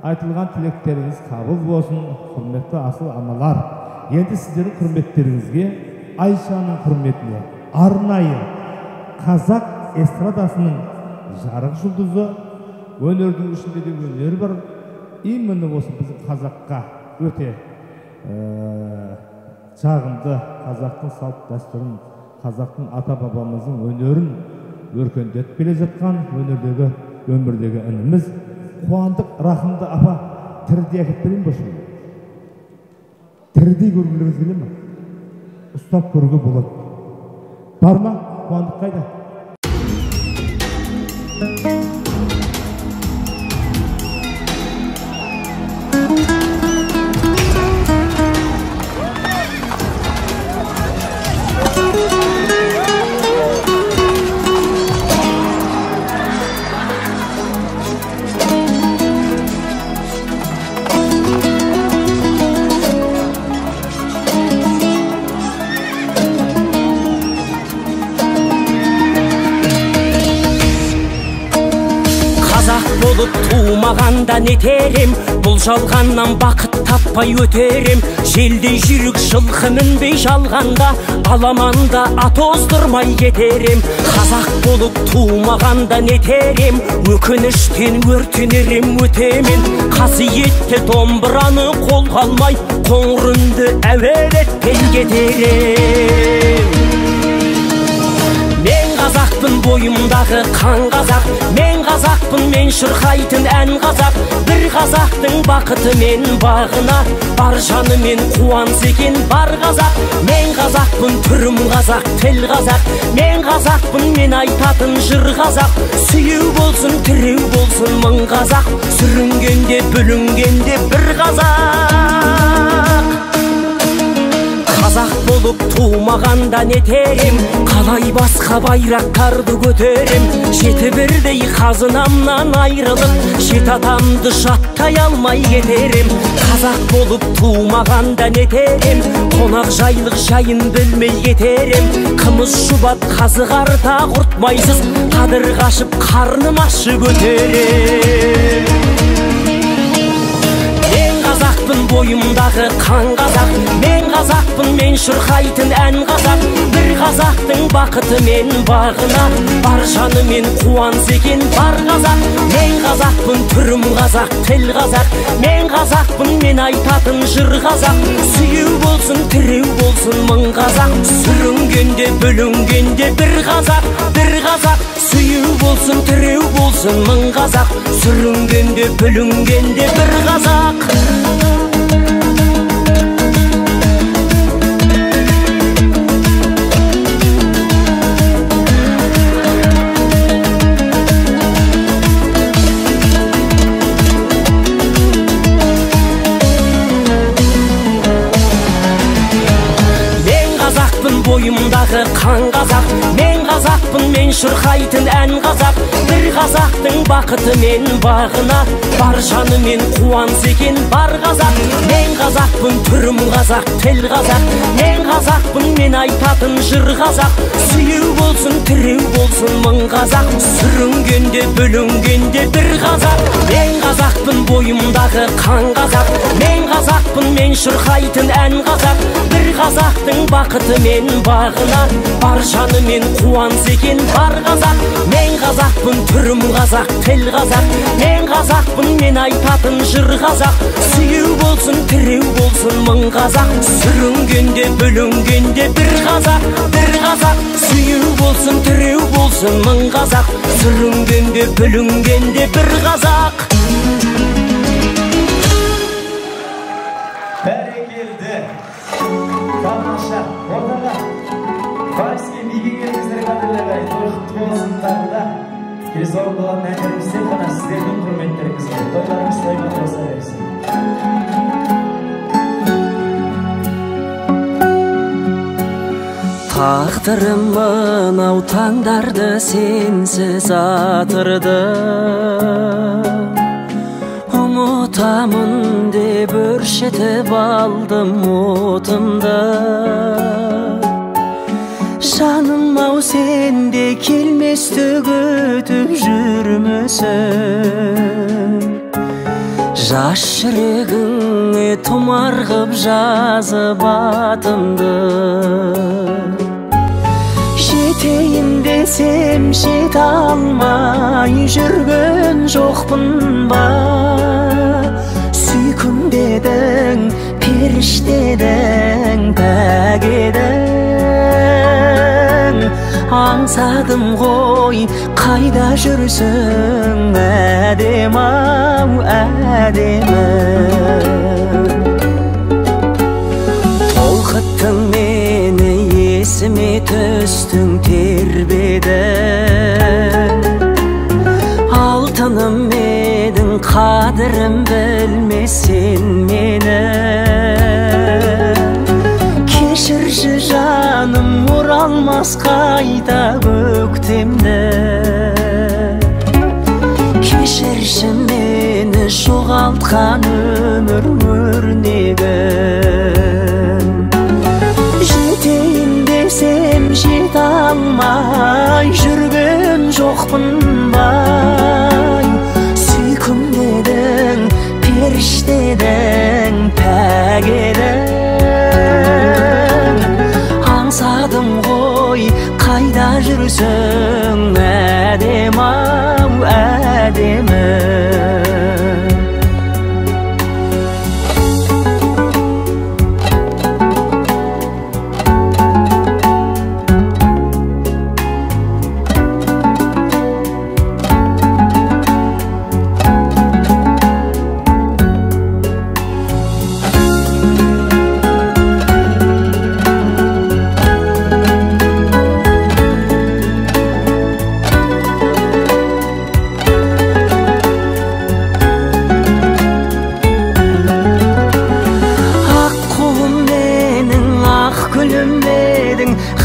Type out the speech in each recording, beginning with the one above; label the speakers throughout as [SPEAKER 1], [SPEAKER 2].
[SPEAKER 1] айтылған тілектеріңіз қабыл болсын, құрметті асыл аналар. Енді сіздердің құрметтеріңізге Айшаның құрметіне арнайы қазақ эстрадасының жарық жұлдызы, өнердің ішінде де өнер бар. Именно осы біздің қазаққа өте жағымды, қазақтың салт дәстүрін, қазақтың ата-бабамыздың өнерін өркендетіп келе жатқан өнердегі, өмірдегі ініміз Қуандық Рахымды апа тірідей әкеп берейін бе шын? Тірідей көргілеріңіз келе ме? Ұстап көруге болады. Бар ма? Қуандық қайда?
[SPEAKER 2] Туымағанда нетерем, бұл жалғаннан бақыт таппай өтерем. Желдей жүрік жылқы мінбей жалғанда, аламанда ат оздырмай кетерем. Қазақ болып туымағанда нетерем, өкініштен өртенерем өтемен. Қасиетті домбыраны қолға алмай, қоңыр үнді әуелетпен кетерем. Мен қазақпын, бойымдағы қан қазақ, мен қазақпын, мен шырқайтын ән қазақ. Бір қазақтың бақыты мен бағына, бар жанымен қуанса екен бар қазақ. Мен қазақпын, түрім қазақ, тіл қазақ, мен қазақпын, мен айтатын жыр қазақ. Сүйеу болсын, тіреу болсын мың қазақ, сүрінгенде бүлінгенде бір қазақ. Қазақ болып туымағанда нетерем, қалай басқа байрақтарды көтерем. Жеті бірдей қазынамнан айрылып, жет атамды жаттай алмай кетерем. Қазақ болып туымағанда нетерем, қонақ жайлық жайын білмей кетерем. Қымыз шұбат қазы қарта құртмайсыз, қадыр қашып қарным ашып өтерем. Қазақпын, бойымдағы қан қазақ, мен қазақпын, мен шырқайтын ән қазақ. Бір қазақтың бақыты мен бағына, бар жанымен қуанса екен бар қазақ. Мен қазақпын, түрім қазақ, тіл қазақ, мен қазақпын, мен айтатын жыр қазақ. Сүйеу болсын, тіреу болсын мың қазақ, сүрінгенде бүлінгенде бір қазақ, бір қазақ. Сүйеу болсын, тіреу болсын мың қазақ, сүрінгенде бүлінгенде бір қазақ. Бойымдағы қан қазақ, мен қазақпын, мен шырқайтын ән қазақ. Бір қазақтың бақыты мен бағына, бар жанымен қуанса екен бар қазақ. Мен қазақпын, түрім қазақ, тіл қазақ, мен қазақпын, мен айтатын жыр қазақ. Сүйеу болсын, тіреу болсын мың қазақ, сүрінгенде бүлінгенде бір қазақ. Мен қазақпын, бойымдағы қан қазақ, мен қазақпын, мен шырқайтын ән қазақ. Бір қазақтың бақыты мен бағына, бар жанымен қуанса екен бар қазақ. Мен қазақпын, түрім қазақ, тіл қазақ, мен қазақпын, мен айтатын жыр қазақ. Сүйеу болсын, тіреу болсын мың қазақ, сүрінгенде бүлінгенде бір қазақ, бір қазақ. Сүйеу болсын, тіреу болсын мың қазақ, сүрінгенде бүлінгенде бір қазақ.
[SPEAKER 3] Бәрекелді, тамаша, ортаға вальске биге келдіңіздер қадірлі ағайын, тойлық болсын тағында. Келесі орындалатын әндеріміз тек қана сіздердің құрметтеріңізге, тойларыңыз тойға қоса берсін.
[SPEAKER 2] Тағдырым мынау таңдарды сенсіз атырды, ұмытамын деп өршітіп алдым отымды. Жаным-ау, сенде келместі күтіп жүрмісің? жас жүрегіңе тұмар қып жазып атымды. Жетейін десем жете алмай жүрген жоқпын ба? Сүйкім дедің, періштедің, пәк едің. Аңсадым ғой, қайда жүрсің, әдем-ау, әдемі. Толқыттың мені, есіме түстің, тербедің. Алтыным едің, қадірім білмесен мені. Кешірші жаным, оралмас қайта көктемді. Кешірші мені, жоғалтқан өмір өрнегім. Жетейін десем жете алмай жүрген жоқпын бай. Сүйкім дедің, періштедің, пәк едің. Аңсадым ғой, қайда жүрсің, әдем-ау, әдемі.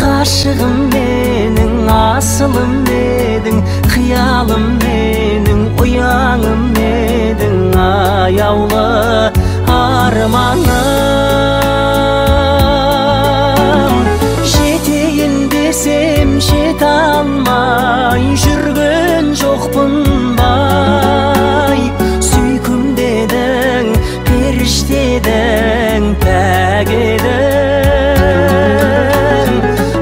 [SPEAKER 2] Ғашығым менің, асылым едің, қиялым менің, ұяңым едің, аяулы арманым. Жетейін десем жете алмай жүрген жоқпын бай. Сүйкім дедің, періштедің, пәк едің.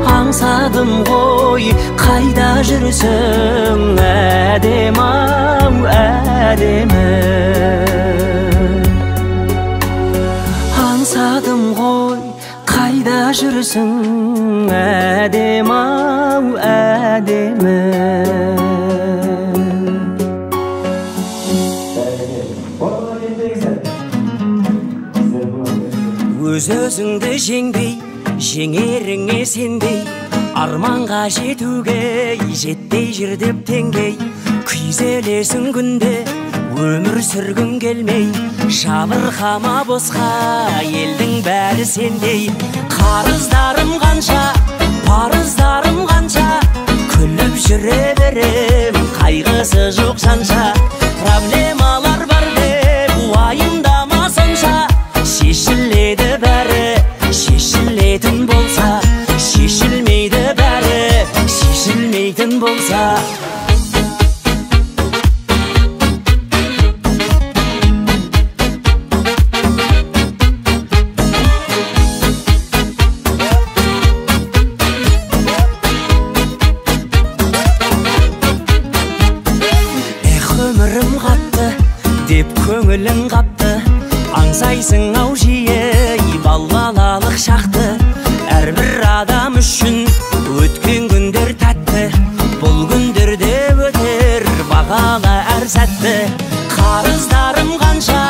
[SPEAKER 2] Аңсадым ғой, қайда жүрсің, әдем-ау, әдемі. Аңсадым ғой, қайда жүрсің, әдем-ау, әдемі. Өз-өзіңді жеңбей, жеңеріңе сенбей, арманға жетуге жетпей жүр деп теңгей. Күйзелесің күнде, өмір сүргің келмей, жабырқама босқа, елдің бәрі сендей. Қарыздарым қанша, парыздарым қанша, күліп жүре берем, қайғысы жоқ жанша. Проблемалар бар деп уайымдама сонша, шешіледі бәрі, шешілетін болса, шешілмейді бәрі, шешілмейтін болса. Өмірім қатты деп көңілің қапты, аңсайсың ау жиі балбалалық шақты. Әрбір адам үшін өткен күндер тәтті, бұл күндерде өтер бағалы әр сәтті. Қарыздарым қанша,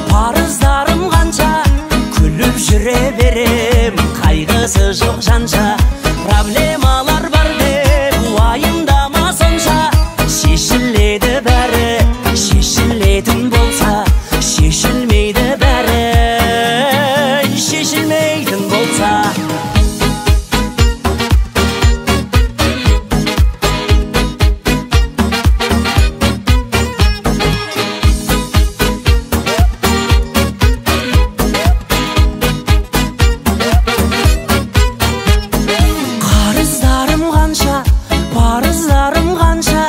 [SPEAKER 2] парыздарым қанша, күліп жүре берем, қайғысы жоқ жанша. Проблемалар бар деп уайымдама сонша, шешіледі бәрі, шешілетін болса, шешілмейді бәрі, шешілмейтін болса. Қарыздарым қанша, парыздарым қанша,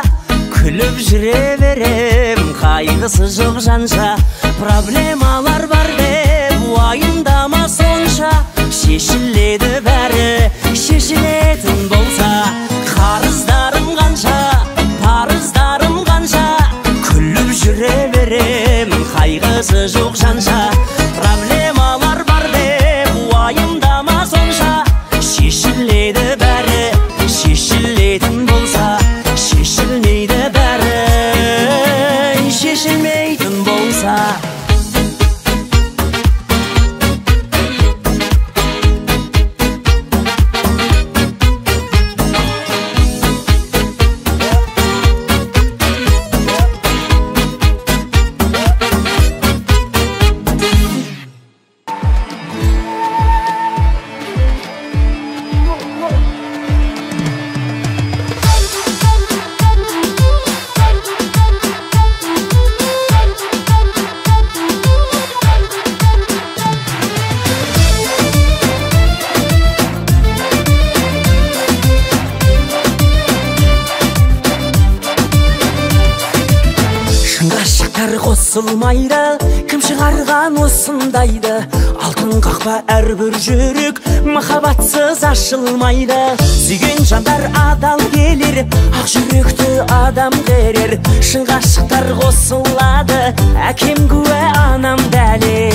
[SPEAKER 2] күліп жүре берем, қайғысы жоқ жанша. Проблемалар бар деп уайымдама сонша, шешіледі бәрі, шешілетін болса. Қарыздарым қанша, парыздарым қанша, күліп жүре беремін, қайғысы жоқ жанша. Проблемалар бар деп уайымдама сонша, шешіледі бәрі, шешілетін болса. Шешілмейді бәрі, шешілмейтін болса. Қосылмайды, кім шығарған осындайды? Алтын қақпа әрбір жүрек, махаббатсыз ашылмайды. Сүйген жандар адал келер, ақ жүректі адам қерер. Шын ғашықтар қосылады, әкем куә, анам дәлел.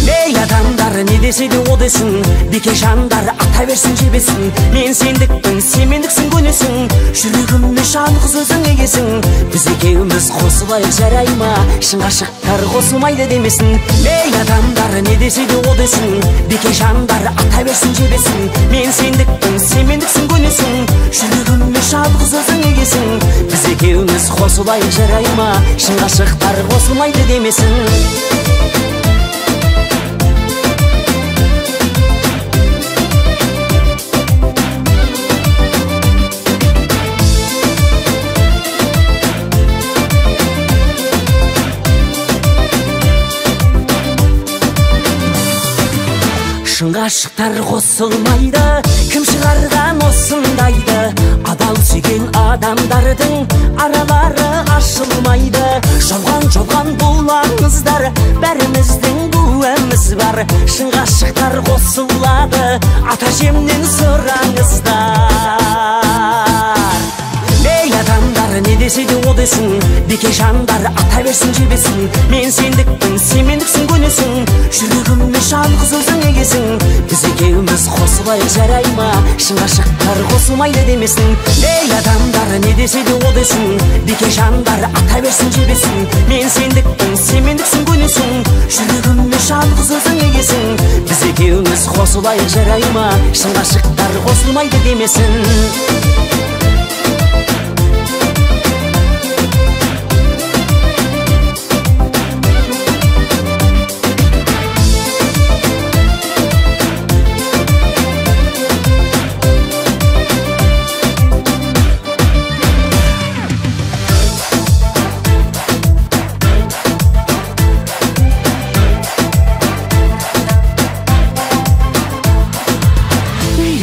[SPEAKER 2] Ей адамдар, не десе де о десін, беке жандар ата берсін жебесін. Мен сендікпін, сен мендіксің, көнесің, жүрегіме жалғыз өзің егесің. Біз екеуміз қосылайық, жарай ма? Шын ғашықтар қосылмайды демесін. Ей адамдар, не десе де о десін, беке жандар ата берсін жебесін. Мен сендікпін, сен мендіксің, көнесің, жүрегіме жалғыз өзің егесің. Біз екеуміз қосылайық, жарай ма? Шын ғашықтар қосылмайды демесін. Шын ғашықтар қосылмайды, кім шығарған осындайды? Адал сүйген адамдардың аралары ашылмайды. Жалған бұл аңыздар, бәріміздің куәміз бар. Шын ғашықтар қосылады, ата-әжемнен сұраңыздар. Ей адамдар, не десе де о десін, беке жандар ата берсін жебесін. Мен сендікпін, сен мендіксің, көнесің, жүрегіме жалғыз өзің егесің. Біз екеуміз қосылайық, жарай ма? Шын ғашықтар қосылмайды демесін. Ей адамдар, не десе де о десін, беке жандар ата берсін жебесін. Мен сендікпін, сен мендіксің, көнесің, жүрегіме жалғыз өзің егесің. Біз екеуміз қосылайық, жарай ма? Шын ғашықтар қосылмайды демесін.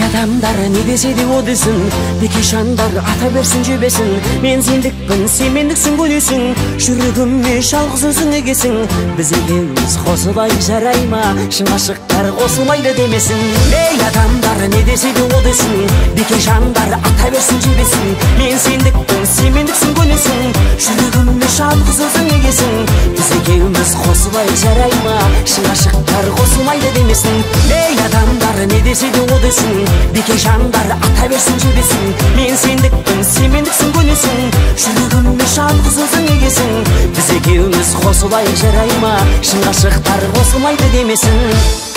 [SPEAKER 2] Адамдар, не десе де о десін, беке жандар ата берсін жебесін. Мен сендікпін, сен мендіксің, көнесің, жүрегіме жалғыз өзің егесің. Біз екеуміз қосылайық, жарай ма? Шын ғашықтар қосылмайды демесін. Ей адамдар, не десе де о десін, беке жандар ата берсін жебесін. Мен сендікпін, сен мендіксің, көнесің, жүрегіме жалғыз өзің егесің. Біз екеуміз қосылайық, жарай ма? Шын ғашықтар қосылмайды демесін. Ей адамдар, не десе де о десін, беке жандар ата берсін жебесін. Мен сендікпін, сен мендіксің, көнесің, жүрегіме жалғыз өзің егесің. Біз екеуміз қосылайық, жарай ма? Шын ғашықтар қосылмайды демесін.